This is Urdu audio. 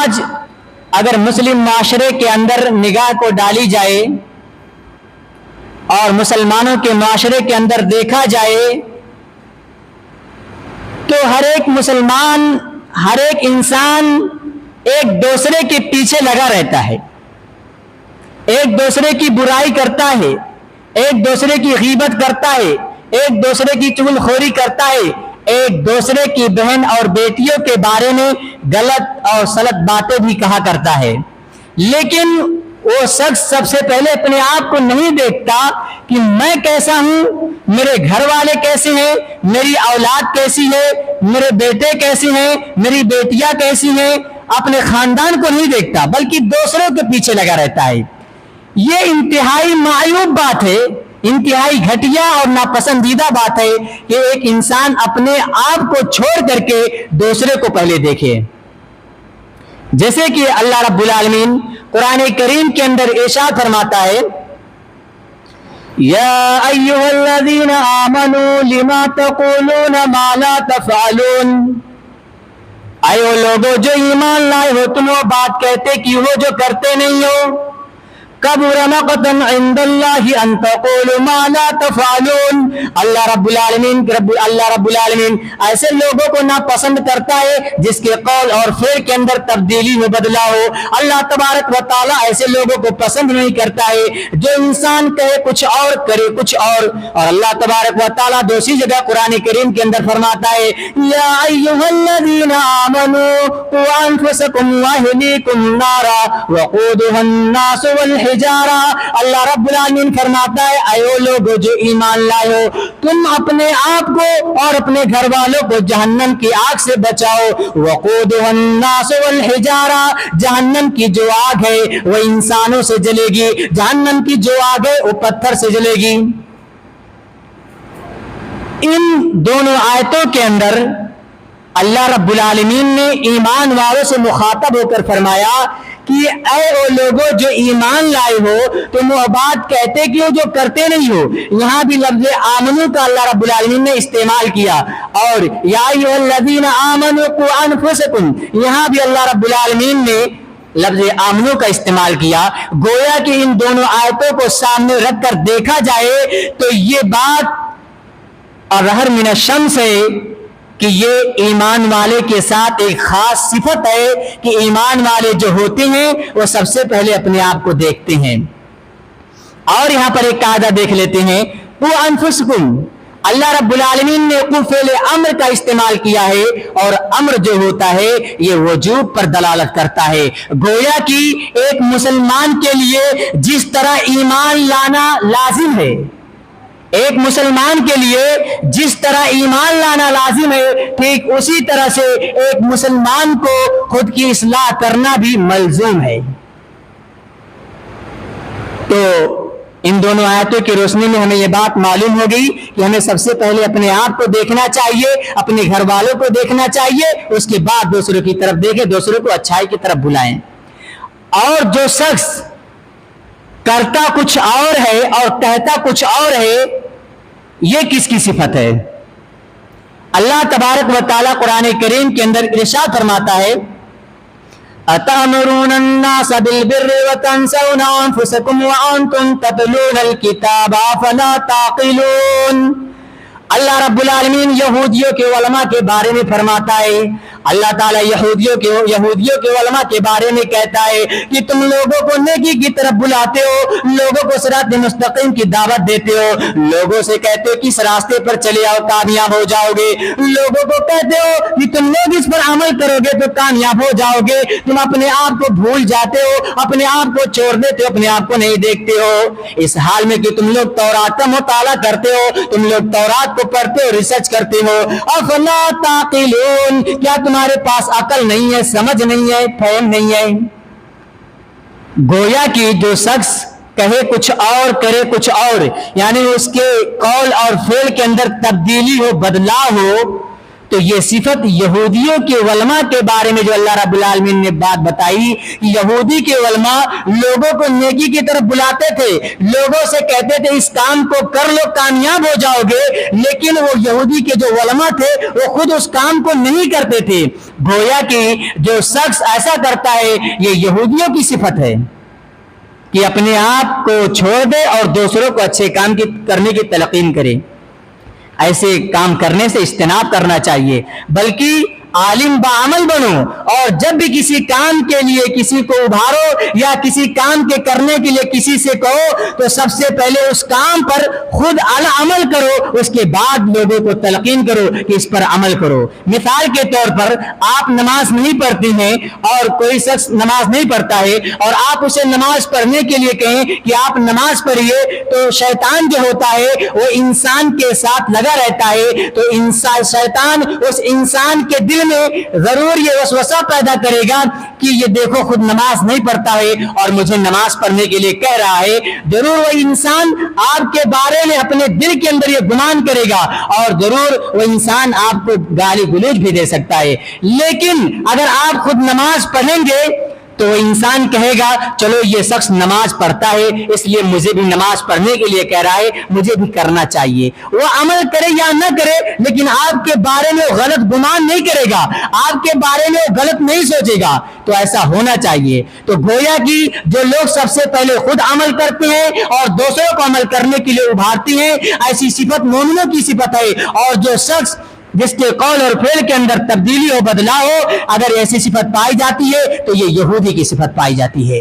آج اگر مسلم معاشرے کے اندر نگاہ کو ڈالی جائے اور مسلمانوں کے معاشرے کے اندر دیکھا جائے تو ہر ایک مسلمان، ہر ایک انسان ایک دوسرے کے پیچھے لگا رہتا ہے، ایک دوسرے کی برائی کرتا ہے، ایک دوسرے کی غیبت کرتا ہے، ایک دوسرے کی چغلخوری کرتا ہے، ایک دوسرے کی بہن اور بیٹیوں کے بارے میں غلط اور غلط باتیں بھی کہا کرتا ہے۔ لیکن وہ شخص سب سے پہلے اپنے آپ کو نہیں دیکھتا کہ میں کیسا ہوں، میرے گھر والے کیسے ہیں، میری اولاد کیسی ہے، میرے بیٹے کیسے ہیں، میری بیٹیاں کیسی ہیں، اپنے خاندان کو نہیں دیکھتا بلکہ دوسروں کے پیچھے لگا رہتا ہے۔ یہ انتہائی معیوب بات ہے، انتہائی گھٹیا اور ناپسندیدہ بات ہے کہ ایک انسان اپنے آپ کو چھوڑ کر کے دوسرے کو پہلے دیکھے۔ جیسے کہ اللہ رب العالمین قرآن کریم کے اندر ارشاد فرماتا ہے، یا ایھا الذین آمنوا لما تقولون ما لا تفعلون، اے وہ لوگو جو ایمان لائے ہو، تم وہ بات کہتے کہ وہ جو کرتے نہیں ہو۔ کبر مقتا عند اللہ ان تقولوا ما لا تفعلون، اللہ رب العالمین ایسے لوگوں کو ناپسند کرتا ہے جس کے قول اور فعل کے اندر تبدیلی میں بدلا ہو۔ اللہ تبارک و تعالیٰ ایسے لوگوں کو پسند نہیں کرتا ہے جو انسان کہے کچھ اور کرے کچھ اور اللہ تبارک و تعالیٰ دوسری جگہ قرآن کریم کے اندر فرماتا ہے، یا ایھا الذین آمنوا قوا انفسکم واہلیکم نارا وقودھا الناس والحجارہ۔ اللہ رب العالمین فرماتا ہے، اے وہ لوگ جو ایمان لائے ہو، تم اپنے آپ کو اور اپنے گھر والوں کو جہنم کی آگ سے بچاؤ۔ وقودھا الناس والحجارہ، جہنم کی جو آگ ہے وہ انسانوں سے جلے گی، جہنم کی جو آگ ہے وہ پتھر سے جلے گی۔ ان دونوں آیتوں کے اندر اللہ رب العالمین نے ایمان والوں سے مخاطب ہو کر فرمایا کہ اے او لوگوں جو ایمان لائے ہو، تم وہ بات کہتے کہ وہ جو کرتے نہیں ہو۔ یہاں بھی لفظ آمنو کا اللہ رب العالمین نے استعمال کیا، اور یا ایھا الذین آمنوا قوا انفسکم، یہاں بھی اللہ رب العالمین نے لفظ آمنو کا استعمال کیا۔ گویا کہ ان دونوں آیتوں کو سامنے رکھ کر دیکھا جائے تو یہ بات اظہر من الشمس ہے کہ یہ ایمان والے کے ساتھ ایک خاص صفت ہے کہ ایمان والے جو ہوتے ہیں وہ سب سے پہلے اپنے آپ کو دیکھتے ہیں۔ اور یہاں پر ایک قاعدہ دیکھ لیتے ہیں، قوا انفسکم، اللہ رب العالمین نے فعل امر کا استعمال کیا ہے، اور امر جو ہوتا ہے یہ وجوب پر دلالت کرتا ہے۔ گویا کہ ایک مسلمان کے لیے جس طرح ایمان لانا لازم ہے، ایک مسلمان کے لیے جس طرح ایمان لانا لازم ہے، ٹھیک اسی طرح سے ایک مسلمان کو خود کی اصلاح کرنا بھی ملزوم ہے۔ تو ان دونوں آیتوں کی روشنی میں ہمیں یہ بات معلوم ہوگی کہ ہمیں سب سے پہلے اپنے آپ کو دیکھنا چاہیے، اپنے گھر والوں کو دیکھنا چاہیے، اس کے بعد دوسروں کی طرف دیکھیں، دوسروں کو اچھائی کی طرف بلائیں۔ اور جو شخص کرتا کچھ اور ہے اور کہتا کچھ اور ہے، یہ کس کی صفت ہے؟ اللہ تبارک و تعالیٰ قرآن کریم کے اندر ارشاد فرماتا ہے، أَتَأْمُرُونَ النَّاسَ بِالْبِرِّ وَتَنْسَوْنَ أَنفُسَكُمْ وَأَنْتُمْ تَتْلُونَ الْكِتَابَ أَفَلَا تَعْقِلُونَ۔ اللہ رب العالمین یہودیوں کے علماء کے بارے میں فرماتا ہے، اللہ تعالیٰ یہودیوں کے علماء کے بارے میں کہتا ہے کہ تم لوگوں کو نیکی کی طرف بلاتے ہو، لوگوں کو صراط مستقیم کی دعوت دیتے ہو، لوگوں سے کہتے ہو کہ اس راستے پر چلے آؤ کامیاب ہو جاؤ گے، لوگوں کو کہتے ہو کہ تم لوگ اس پر عمل کرو گے تو کامیاب ہو جاؤ گے، تم اپنے آپ کو بھول جاتے ہو، اپنے آپ کو چھوڑ دیتے ہو، اپنے آپ کو نہیں دیکھتے ہو، اس حال میں کہ تم لوگ تورات کا مطالعہ کرتے ہو، تم لوگ تورات کو پڑھتے ہو، ریسرچ کرتے ہو۔ افلا تعقلون، کیا تمہارے پاس عقل نہیں ہے، سمجھ نہیں ہے، فہم نہیں ہے؟ گویا کہ جو شخص کہے کچھ اور کرے کچھ اور، یعنی اس کے قول اور فعل کے اندر تبدیلی ہو، بدلاؤ ہو، تو یہ صفت یہودیوں کے علماء کے بارے میں جو اللہ رب العالمین نے بات بتائی کہ یہودی کے علماء لوگوں کو نیکی کی طرف بلاتے تھے، لوگوں سے کہتے تھے اس کام کو کر لو کامیاب ہو جاؤ گے، لیکن وہ یہودی کے جو علماء تھے وہ خود اس کام کو نہیں کرتے تھے گویا کہ جو شخص ایسا کرتا ہے یہ یہودیوں کی صفت ہے کہ اپنے آپ کو چھوڑ دے اور دوسروں کو اچھے کام کرنے کی تلقین کرے. ایسے کام کرنے سے اجتناب کرنا چاہیے، بلکہ عالم بعمل بنو، اور جب بھی کسی کام کے لیے کسی کو ابھارو یا کسی کام کے کرنے کے لیے کسی سے کہو تو سب سے پہلے اس کام پر خود عمل کرو، اس کے بعد لوگوں کو تلقین کرو کہ اس پر عمل کرو. مثال کے طور پر آپ نماز نہیں پڑھتی ہیں اور کوئی شخص نماز نہیں پڑھتا ہے اور آپ اسے نماز پڑھنے کے لیے کہیں کہ آپ نماز پڑھیے، تو شیطان جو ہوتا ہے وہ انسان کے ساتھ لگا رہتا ہے، تو شیطان اس انسان کے دل میں ضرور یہ وسوسہ پیدا کرے گا کہ یہ دیکھو خود نماز نہیں پڑھتا ہے اور مجھے نماز پڑھنے کے لیے کہہ رہا ہے. ضرور وہ انسان آپ کے بارے میں اپنے دل کے اندر یہ گمان کرے گا اور ضرور وہ انسان آپ کو گالی گلوچ بھی دے سکتا ہے. لیکن اگر آپ خود نماز پڑھیں گے تو انسان کہے گا چلو یہ شخص نماز پڑھتا ہے اس لیے مجھے بھی نماز پڑھنے کے لیے کہہ رہا ہے، مجھے بھی کرنا چاہیے. وہ عمل کرے یا نہ کرے لیکن آپ کے بارے میں وہ غلط گمان نہیں کرے گا، آپ کے بارے میں وہ غلط نہیں سوچے گا. تو ایسا ہونا چاہیے. تو گویا کہ جو لوگ سب سے پہلے خود عمل کرتے ہیں اور دوسروں کو عمل کرنے کے لیے ابھارتی ہیں، ایسی صفت مومنوں کی صفت ہے. اور جو شخص جس کے قول اور فعل کے اندر تبدیلی ہو، بدلاؤ ہو، اگر ایسی صفت پائی جاتی ہے تو یہ یہودی کی صفت پائی جاتی ہے.